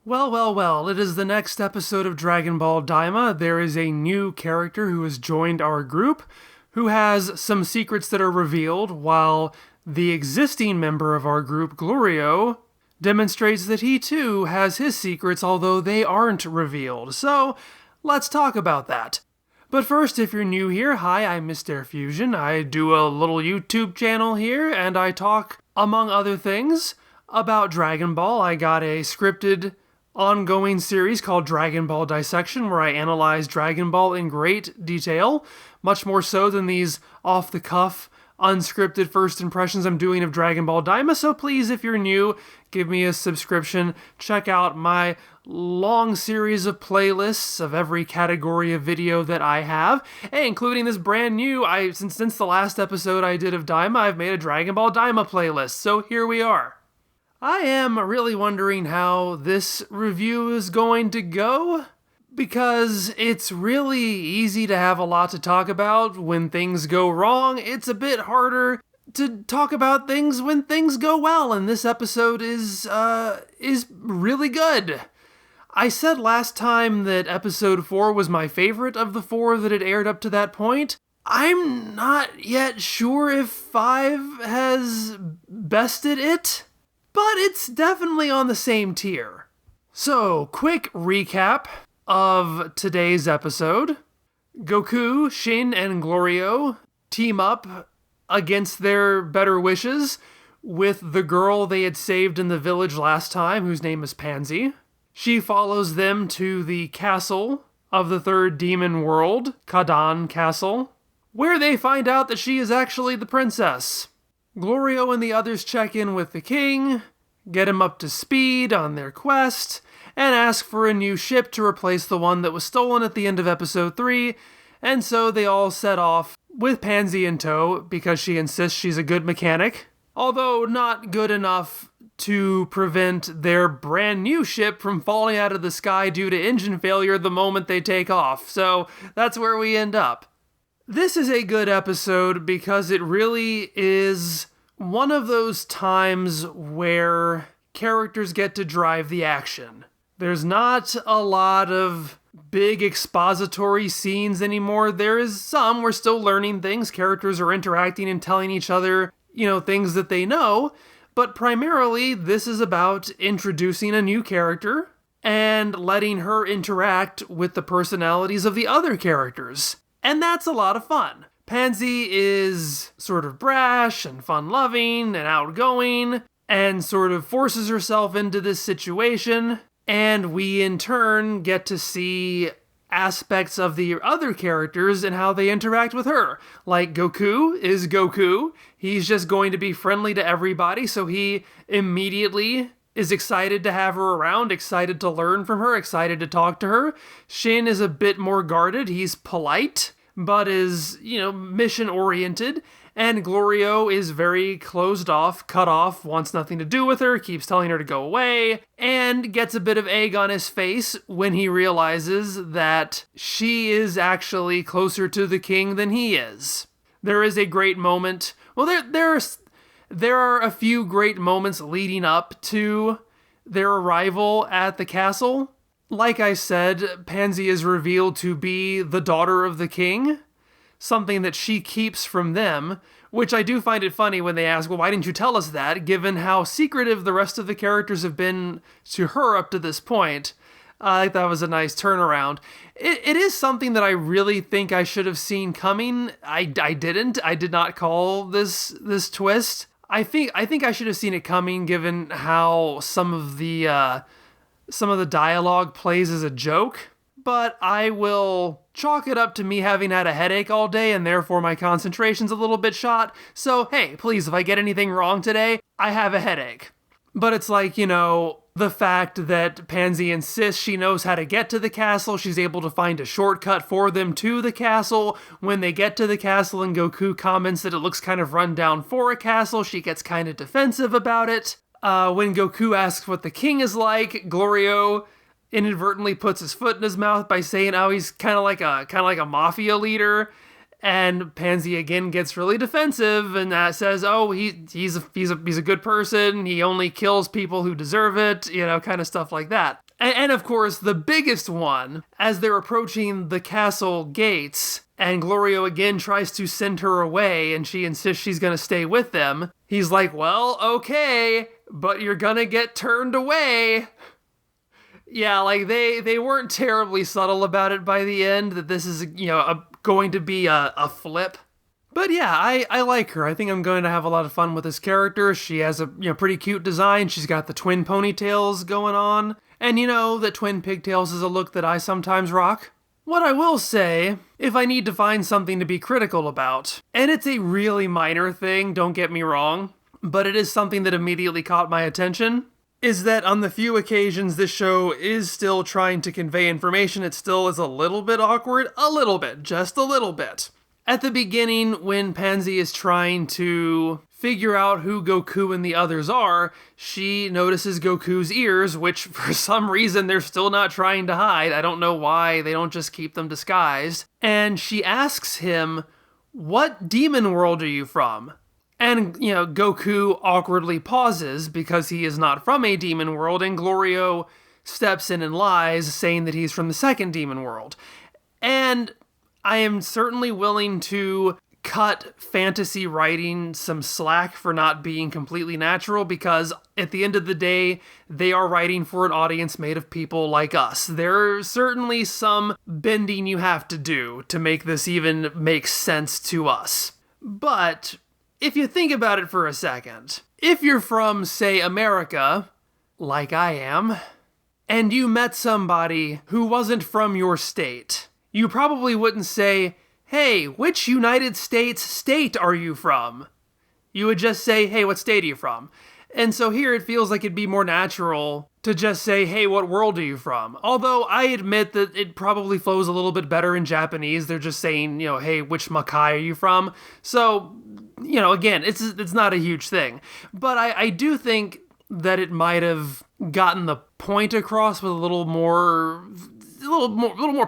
Well, it is the next episode of Dragon Ball Daima. There is a new character who has joined our group, who has some secrets that are revealed, while the existing member of our group, Glorio, demonstrates that he too has his secrets, although they aren't revealed. So, let's talk about that. But first, if you're new here, hi, I'm Mr. Fusion. I do a little YouTube channel here, and I talk, among other things, about Dragon Ball. I got a scripted ongoing series called Dragon Ball Dissection, where I analyze Dragon Ball in great detail, much more so than these off-the-cuff, unscripted first impressions I'm doing of Dragon Ball Daima. So please, if you're new, give me a subscription. Check out my long series of playlists of every category of video that I have, including this brand new, since the last episode I did of Daima, I've made a Dragon Ball Daima playlist. So here we are. I am really wondering how this review is going to go, because it's really easy to have a lot to talk about when things go wrong. It's a bit harder to talk about things when things go well, and this episode is really good. I said last time that episode 4 was my favorite of the 4 that had aired up to that point. I'm not yet sure if 5 has bested it, but it's definitely on the same tier. So, quick recap of today's episode. Goku, Shin, and Glorio team up against their better wishes with the girl they had saved in the village last time, whose name is Panzy. She follows them to the castle of the third demon world, Kadan Castle, where they find out that she is actually the princess. Glorio and the others check in with the king, get him up to speed on their quest, and ask for a new ship to replace the one that was stolen at the end of episode 3, and so they all set off with Panzy in tow because she insists she's a good mechanic, although not good enough to prevent their brand new ship from falling out of the sky due to engine failure the moment they take off. So that's where we end up. This is a good episode because it really is one of those times where characters get to drive the action. There's not a lot of big expository scenes anymore. There is some. We're still learning things. Characters are interacting and telling each other, things that they know. But primarily, this is about introducing a new character and letting her interact with the personalities of the other characters. And that's a lot of fun. Panzy is sort of brash and fun-loving and outgoing and sort of forces herself into this situation. And we, in turn, get to see aspects of the other characters and how they interact with her. Like Goku is Goku. He's just going to be friendly to everybody, so he immediately is excited to have her around, excited to learn from her, excited to talk to her. Shin is a bit more guarded. He's polite, but is, mission-oriented. And Glorio is very closed off, cut off, wants nothing to do with her, keeps telling her to go away, and gets a bit of egg on his face when he realizes that she is actually closer to the king than he is. There is a great moment. Well, there are a few great moments leading up to their arrival at the castle. Like I said, Panzy is revealed to be the daughter of the king, something that she keeps from them, which I do find it funny when they ask, well, why didn't you tell us that, given how secretive the rest of the characters have been to her up to this point. I think that was a nice turnaround. It is something that I really think I should have seen coming. I didn't. I did not call this twist. I think I should have seen it coming, given how some of the dialogue plays as a joke. But I will chalk it up to me having had a headache all day and therefore my concentration's a little bit shot. So, hey, please, if I get anything wrong today, I have a headache. But it's like, the fact that Panzy insists she knows how to get to the castle, she's able to find a shortcut for them to the castle. When they get to the castle and Goku comments that it looks kind of run down for a castle, she gets kind of defensive about it. When Goku asks what the king is like, Glorio inadvertently puts his foot in his mouth by saying, "Oh, he's kind of like a mafia leader," and Panzy again gets really defensive and says, "Oh, he's a good person. He only kills people who deserve it," kind of stuff like that. And of course, the biggest one, as they're approaching the castle gates, and Glorio again tries to send her away, and she insists she's gonna stay with them, he's like, well, okay, but you're gonna get turned away. Yeah, like, they weren't terribly subtle about it by the end, that this is, going to be a flip. But yeah, I like her. I think I'm going to have a lot of fun with this character. She has a pretty cute design. She's got the twin ponytails going on. And that twin pigtails is a look that I sometimes rock. What I will say, if I need to find something to be critical about, and it's a really minor thing, don't get me wrong, but it is something that immediately caught my attention, is that on the few occasions this show is still trying to convey information, it still is a little bit awkward. A little bit. Just a little bit. At the beginning, when Panzy is trying to figure out who Goku and the others are, she notices Goku's ears, which for some reason they're still not trying to hide. I don't know why they don't just keep them disguised. And she asks him, "What demon world are you from?" And, Goku awkwardly pauses because he is not from a demon world, and Glorio steps in and lies, saying that he's from the second demon world. And I am certainly willing to cut fantasy writing some slack for not being completely natural, because at the end of the day, they are writing for an audience made of people like us. There's certainly some bending you have to do to make this even make sense to us. But if you think about it for a second, if you're from, say, America, like I am, and you met somebody who wasn't from your state, you probably wouldn't say, "Hey, which United States state are you from?" You would just say, "Hey, what state are you from?" And so here it feels like it'd be more natural to just say, "Hey, what world are you from?" Although I admit that it probably flows a little bit better in Japanese. They're just saying, "Hey, which Makai are you from?" So, again, it's not a huge thing. But I do think that it might have gotten the point across with a little more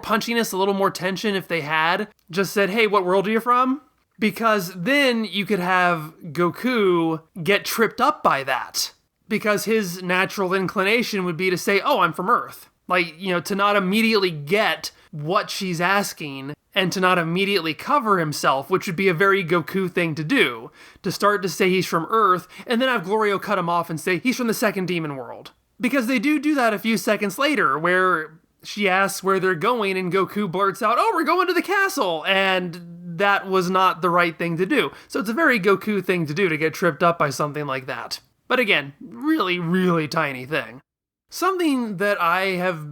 punchiness, a little more tension if they had just said, "Hey, what world are you from?" Because then you could have Goku get tripped up by that. Because his natural inclination would be to say, "Oh, I'm from Earth." Like, to not immediately get what she's asking and to not immediately cover himself, which would be a very Goku thing to do. To start to say he's from Earth and then have Glorio cut him off and say he's from the second demon world. Because they do that a few seconds later, where she asks where they're going, and Goku blurts out, "Oh, we're going to the castle!" And that was not the right thing to do. So it's a very Goku thing to do, to get tripped up by something like that. But again, really, really tiny thing. Something that I have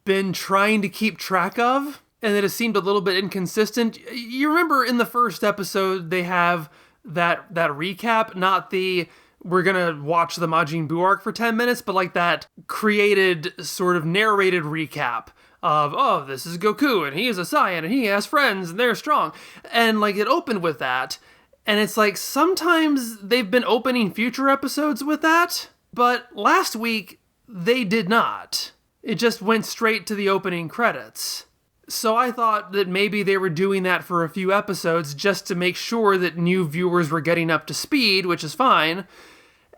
been trying to keep track of, and that has seemed a little bit inconsistent. You remember in the first episode, they have that recap, not the we're gonna watch the Majin Buu arc for 10 minutes, but like that created sort of narrated recap of, oh, this is Goku, and he is a Saiyan, and he has friends, and they're strong. And like it opened with that, and it's like sometimes they've been opening future episodes with that, but last week they did not. It just went straight to the opening credits. So I thought that maybe they were doing that for a few episodes just to make sure that new viewers were getting up to speed, which is fine.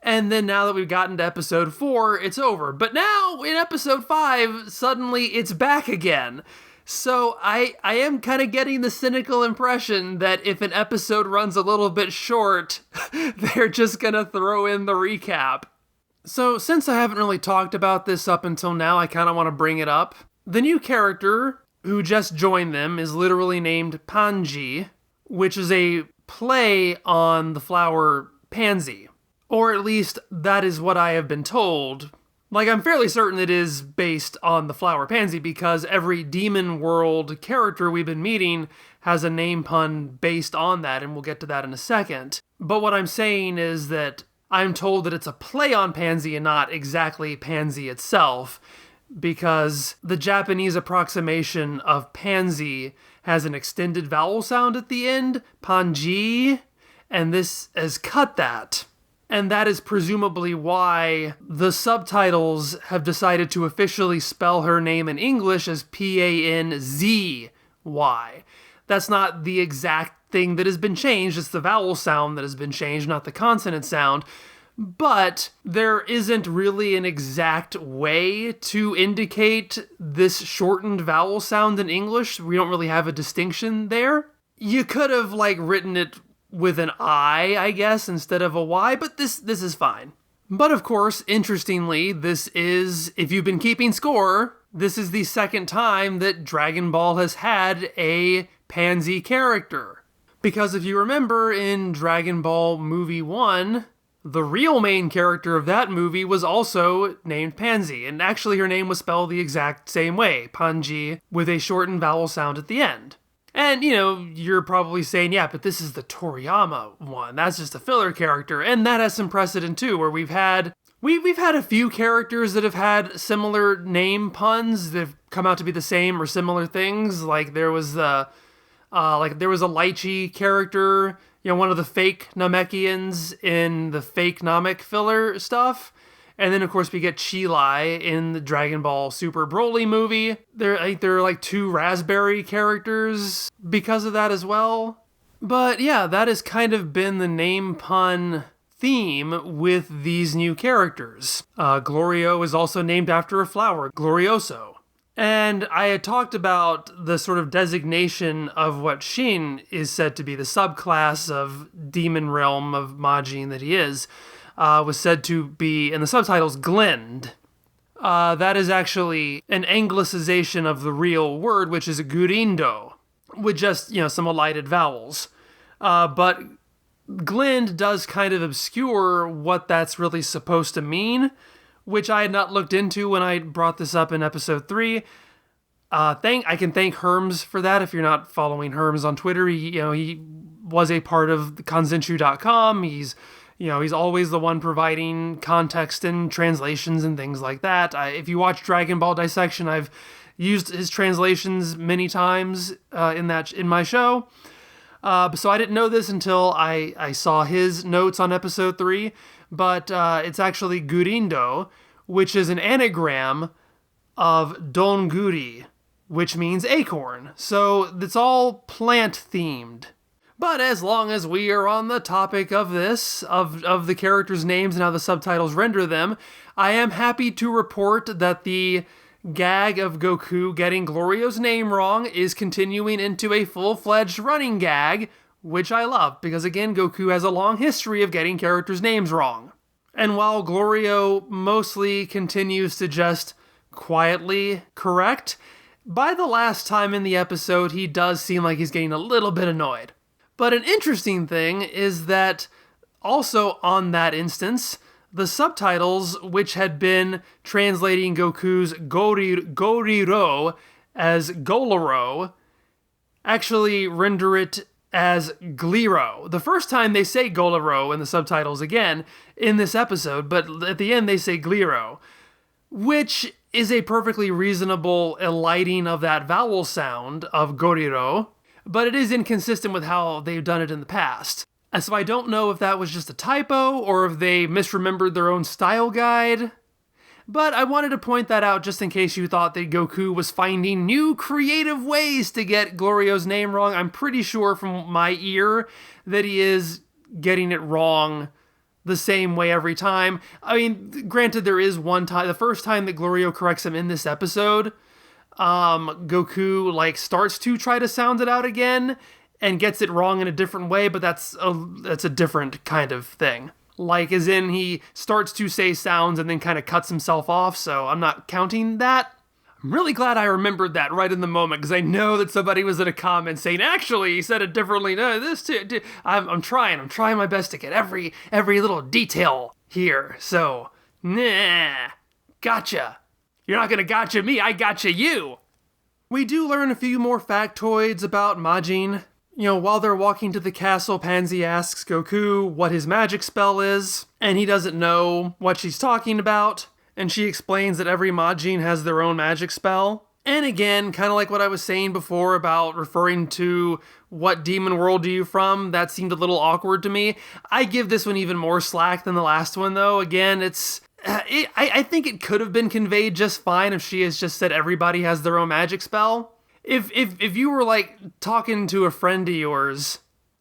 And then now that we've gotten to episode 4, it's over. But now, in episode 5, suddenly it's back again. So I am kind of getting the cynical impression that if an episode runs a little bit short, they're just gonna throw in the recap. So since I haven't really talked about this up until now, I kind of want to bring it up. The new character who just joined them is literally named Panzy, which is a play on the flower Panzy. Or at least, that is what I have been told. Like, I'm fairly certain it is based on the flower Panzy, because every Demon World character we've been meeting has a name pun based on that, and we'll get to that in a second. But what I'm saying is that I'm told that it's a play on Panzy and not exactly Panzy itself, because the Japanese approximation of Panzy has an extended vowel sound at the end, Panji, and this has cut that. And that is presumably why the subtitles have decided to officially spell her name in English as Panzy. That's not the exact thing that has been changed, it's the vowel sound that has been changed, not the consonant sound. But there isn't really an exact way to indicate this shortened vowel sound in English. We don't really have a distinction there. You could have written it with an I guess, instead of a Y, but this is fine. But of course, interestingly, this is, if you've been keeping score, this is the second time that Dragon Ball has had a Panzy character. Because if you remember, in Dragon Ball Movie 1, the real main character of that movie was also named Panzy, and actually her name was spelled the exact same way, Panji, with a shortened vowel sound at the end. And, you're probably saying, yeah, but this is the Toriyama one. That's just a filler character. And that has some precedent, too, where we've had a few characters that have had similar name puns that have come out to be the same or similar things. Like, there was a Lychee character, one of the fake Namekians in the fake Namek filler stuff. And then, of course, we get Chi-Lai in the Dragon Ball Super Broly movie. I think there are 2 raspberry characters because of that as well. But yeah, that has kind of been the name pun theme with these new characters. Glorio is also named after a flower, Glorioso. And I had talked about the sort of designation of what Shin is said to be, the subclass of demon realm of Majin that he is. Was said to be, in the subtitles, Glend. That is actually an anglicization of the real word, which is Gurindo, with just, some elided vowels. But Glend does kind of obscure what that's really supposed to mean, which I had not looked into when I brought this up in episode 3. I can thank Herms for that. If you're not following Herms on Twitter, he was a part of Kanzenshuu.com. He's always the one providing context and translations and things like that. If you watch Dragon Ball Dissection, I've used his translations many times in my show. So I didn't know this until I saw his notes on episode 3. But it's actually Gurindo, which is an anagram of Donguri, which means acorn. So it's all plant themed. But as long as we are on the topic of this, of the characters' names and how the subtitles render them, I am happy to report that the gag of Goku getting Glorio's name wrong is continuing into a full-fledged running gag, which I love, because again, Goku has a long history of getting characters' names wrong. And while Glorio mostly continues to just quietly correct, by the last time in the episode, he does seem like he's getting a little bit annoyed. But an interesting thing is that also on that instance, the subtitles, which had been translating Goku's Goriro as Goloro, actually render it as Gliro. The first time they say Goloro in the subtitles again in this episode, but at the end they say Gliro, which is a perfectly reasonable eliding of that vowel sound of Goriro, but it is inconsistent with how they've done it in the past. And so I don't know if that was just a typo or if they misremembered their own style guide. But I wanted to point that out just in case you thought that Goku was finding new creative ways to get Glorio's name wrong. I'm pretty sure from my ear that he is getting it wrong the same way every time. I mean, granted, there is one time, the first time that Glorio corrects him in this episode, Goku starts to try to sound it out again and gets it wrong in a different way, but that's a different kind of thing. As in he starts to say sounds and then kind of cuts himself off, so I'm not counting that. I'm really glad I remembered that right in the moment, because I know that somebody was in a comment saying, actually, he said it differently. No, this too. I'm trying my best to get every little detail here. So, nah, gotcha. You're not gonna gotcha me, I gotcha you. We do learn a few more factoids about Majin. While they're walking to the castle, Panzy asks Goku what his magic spell is, and he doesn't know what she's talking about, and she explains that every Majin has their own magic spell. And again, kind of like what I was saying before about referring to what demon world are you from, that seemed a little awkward to me. I give this one even more slack than the last one, though. Again, I think it could have been conveyed just fine if she has just said everybody has their own magic spell. If you were talking to a friend of yours,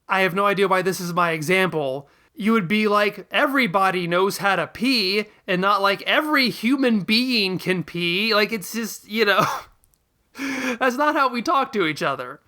I have no idea why this is my example. you would be like, everybody knows how to pee, and not like every human being can pee. Like, it's just, that's not how we talk to each other.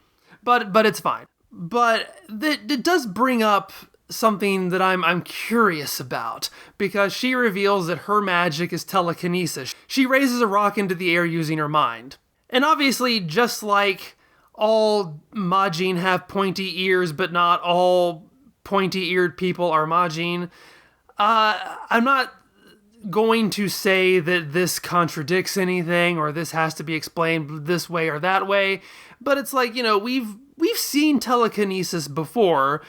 But it's fine. But it does bring up something that I'm curious about, because she reveals that her magic is telekinesis. She raises a rock into the air using her mind. And obviously, just like all Majin have pointy ears, but not all pointy-eared people are Majin, I'm not going to say that this contradicts anything or this has to be explained this way or that way, but it's like, we've seen telekinesis before,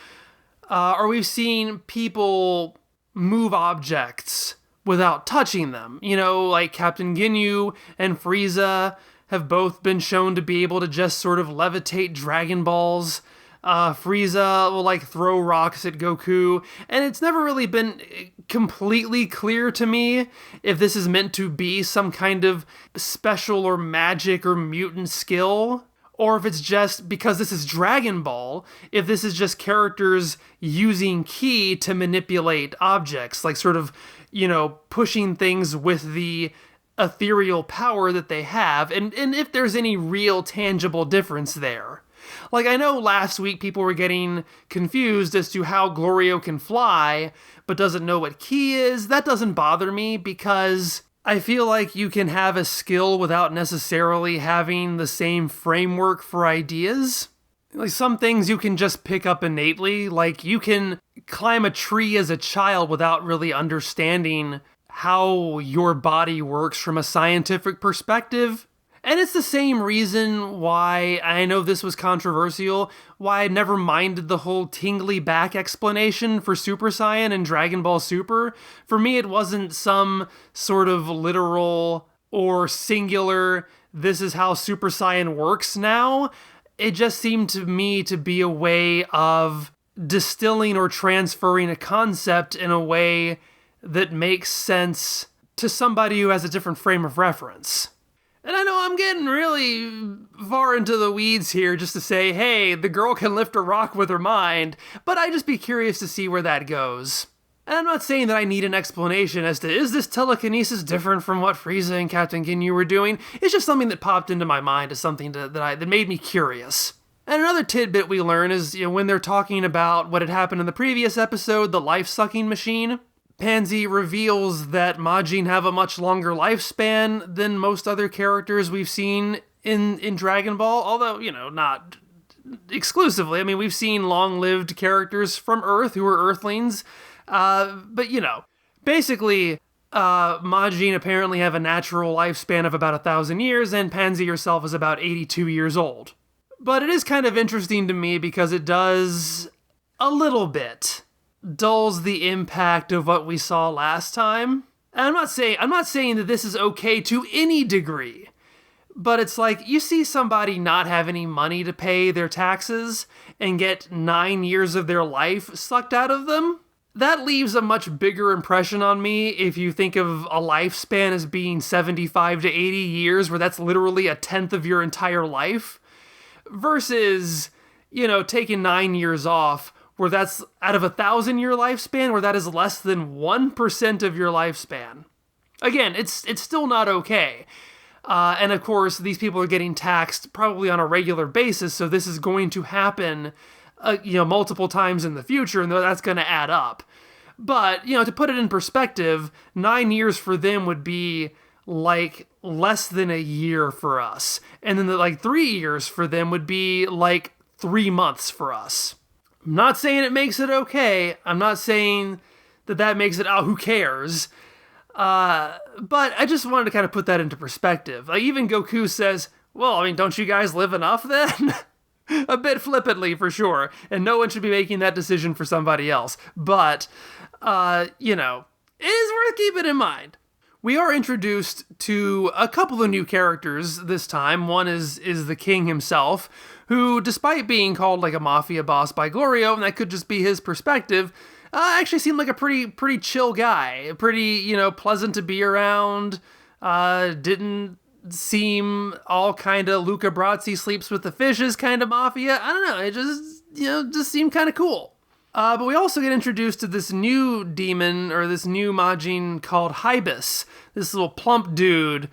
or we've seen people move objects without touching them. Like Captain Ginyu and Frieza have both been shown to be able to just sort of levitate Dragon Balls. Frieza will throw rocks at Goku, and it's never really been completely clear to me if this is meant to be some kind of special or magic or mutant skill, or if it's just, because this is Dragon Ball, if this is just characters using ki to manipulate objects, like sort of, pushing things with the ethereal power that they have, and if there's any real tangible difference there. Like, I know last week people were getting confused as to how Glorio can fly, but doesn't know what ki is. That doesn't bother me, because I feel like you can have a skill without necessarily having the same framework for ideas. Like, some things you can just pick up innately. Like, you can climb a tree as a child without really understanding how your body works from a scientific perspective. And it's the same reason why, I know this was controversial, why I never minded the whole tingly back explanation for Super Saiyan and Dragon Ball Super. For me, it wasn't some sort of literal or singular, this is how Super Saiyan works now. It just seemed to me to be a way of distilling or transferring a concept in a way that makes sense to somebody who has a different frame of reference. And I know I'm getting really far into the weeds here just to say, hey, the girl can lift a rock with her mind, but I'd just be curious to see where that goes. And I'm not saying that I need an explanation as to, is this telekinesis different from what Frieza and Captain Ginyu were doing? It's just something that popped into my mind as something that made me curious. And another tidbit we learn is, when they're talking about what had happened in the previous episode, the life-sucking machine, Panzy reveals that Majin have a much longer lifespan than most other characters we've seen in Dragon Ball, although, not exclusively. I mean, we've seen long-lived characters from Earth who are Earthlings, but, basically, Majin apparently have a natural lifespan of about 1,000 years, and Panzy herself is about 82 years old. But it is kind of interesting to me because it does a little bit dulls the impact of what we saw last time. And I'm not saying that this is okay to any degree, but it's like, you see somebody not have any money to pay their taxes and get 9 years of their life sucked out of them. That leaves a much bigger impression on me if you think of a lifespan as being 75 to 80 years, where that's literally a tenth of your entire life, versus, taking 9 years off, where that's out of 1,000-year lifespan, where that is less than 1% of your lifespan. Again, it's still not okay. And of course, these people are getting taxed probably on a regular basis, so this is going to happen, multiple times in the future, and that's going to add up. But, to put it in perspective, 9 years for them would be like less than a year for us. And then 3 years for them would be like 3 months for us. I'm not saying it makes it okay. I'm not saying that makes it, who cares? But I just wanted to kind of put that into perspective. Like, even Goku says, well, I mean, don't you guys live enough then? A bit flippantly, for sure. And no one should be making that decision for somebody else. But, it is worth keeping in mind. We are introduced to a couple of new characters this time. One is the king himself, who, despite being called like a mafia boss by Glorio, and that could just be his perspective, actually seemed like a pretty chill guy. Pretty, pleasant to be around. Didn't seem all kind of Luca Brasi sleeps with the fishes kind of mafia. I don't know. It just seemed kind of cool. But we also get introduced to this new demon, or this new Majin called Hybis, this little plump dude,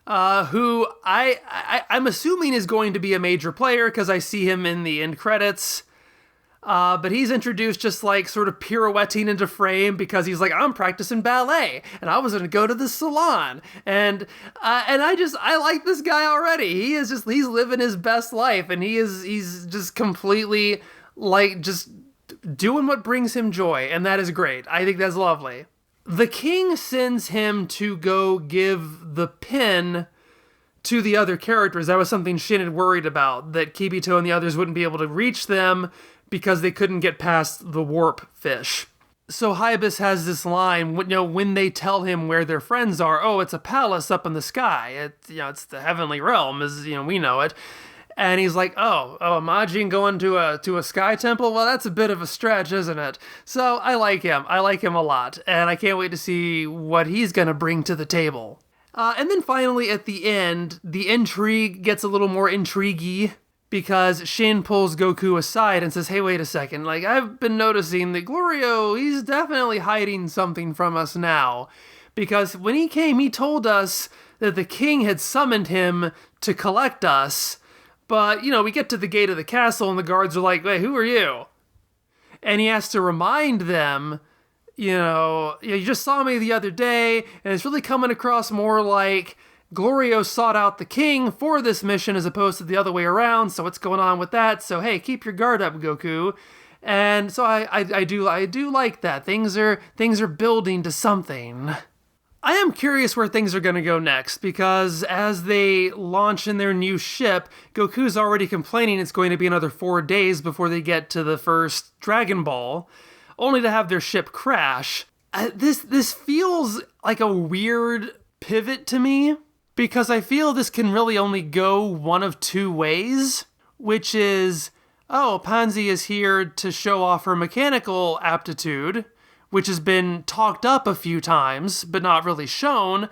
who I'm assuming is going to be a major player because I see him in the end credits. But he's introduced just like sort of pirouetting into frame because he's like, I'm practicing ballet and I was going to go to the salon. And I like this guy already. He's living his best life, and he's just completely like just doing what brings him joy. And that is great. I think that's lovely. The king sends him to go give the pin to the other characters. That was something Shin had worried about, that Kibito and the others wouldn't be able to reach them because they couldn't get past the warp fish. So Hybis has this line, when they tell him where their friends are, oh, it's a palace up in the sky. It's the heavenly realm, as we know it. And he's like, oh, Majin going to a sky temple? Well, that's a bit of a stretch, isn't it? So I like him. I like him a lot. And I can't wait to see what he's going to bring to the table. And then finally, at the end, the intrigue gets a little more intriguey, because Shin pulls Goku aside and says, hey, wait a second, like, I've been noticing that Glorio, he's definitely hiding something from us now. Because when he came, he told us that the king had summoned him to collect us. But, we get to the gate of the castle and the guards are like, wait, who are you? And he has to remind them, you just saw me the other day, and it's really coming across more like Glorio sought out the king for this mission as opposed to the other way around, so what's going on with that? So hey, keep your guard up, Goku. And so I do like that. Things are building to something. I am curious where things are going to go next, because as they launch in their new ship, Goku's already complaining it's going to be another 4 days before they get to the first Dragon Ball, only to have their ship crash. This feels like a weird pivot to me, because I feel this can really only go one of two ways, which is, oh, Panzy is here to show off her mechanical aptitude, which has been talked up a few times, but not really shown,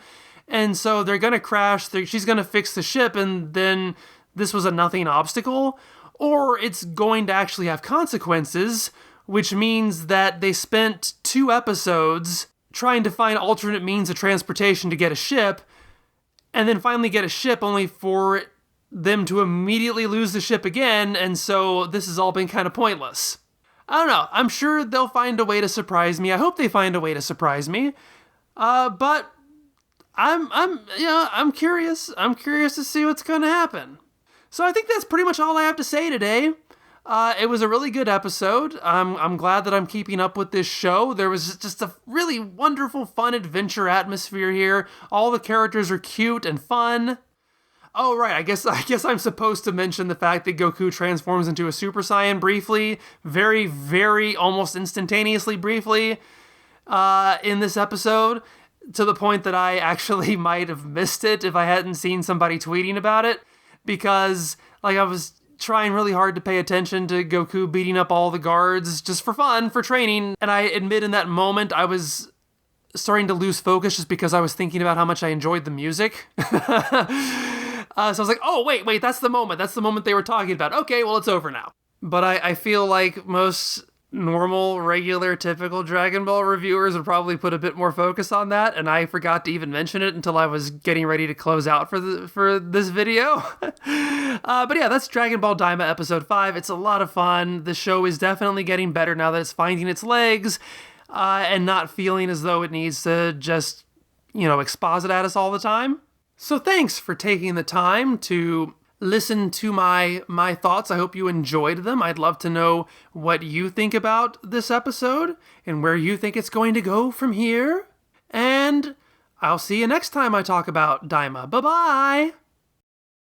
and so they're going to crash, she's going to fix the ship, and then this was a nothing obstacle, or it's going to actually have consequences, which means that they spent 2 episodes trying to find alternate means of transportation to get a ship, and then finally get a ship only for them to immediately lose the ship again, and so this has all been kind of pointless. I don't know. I'm sure they'll find a way to surprise me. I hope they find a way to surprise me. But I'm curious. I'm curious to see what's going to happen. So I think that's pretty much all I have to say today. It was a really good episode. I'm glad that I'm keeping up with this show. There was just a really wonderful, fun adventure atmosphere here. All the characters are cute and fun. Oh, right. I guess I'm supposed to mention the fact that Goku transforms into a Super Saiyan briefly, very, very almost instantaneously briefly, in this episode, to the point that I actually might have missed it if I hadn't seen somebody tweeting about it, because I was trying really hard to pay attention to Goku beating up all the guards just for fun, for training, and I admit in that moment I was starting to lose focus just because I was thinking about how much I enjoyed the music. So I was like, oh, wait, that's the moment they were talking about. Okay, well, it's over now. But I feel like most normal, regular, typical Dragon Ball reviewers would probably put a bit more focus on that, and I forgot to even mention it until I was getting ready to close out for this video. But yeah, that's Dragon Ball Daima Episode 5. It's a lot of fun. The show is definitely getting better now that it's finding its legs, and not feeling as though it needs to just, exposit at us all the time. So thanks for taking the time to listen to my thoughts. I hope you enjoyed them. I'd love to know what you think about this episode and where you think it's going to go from here. And I'll see you next time I talk about Daima. Bye-bye!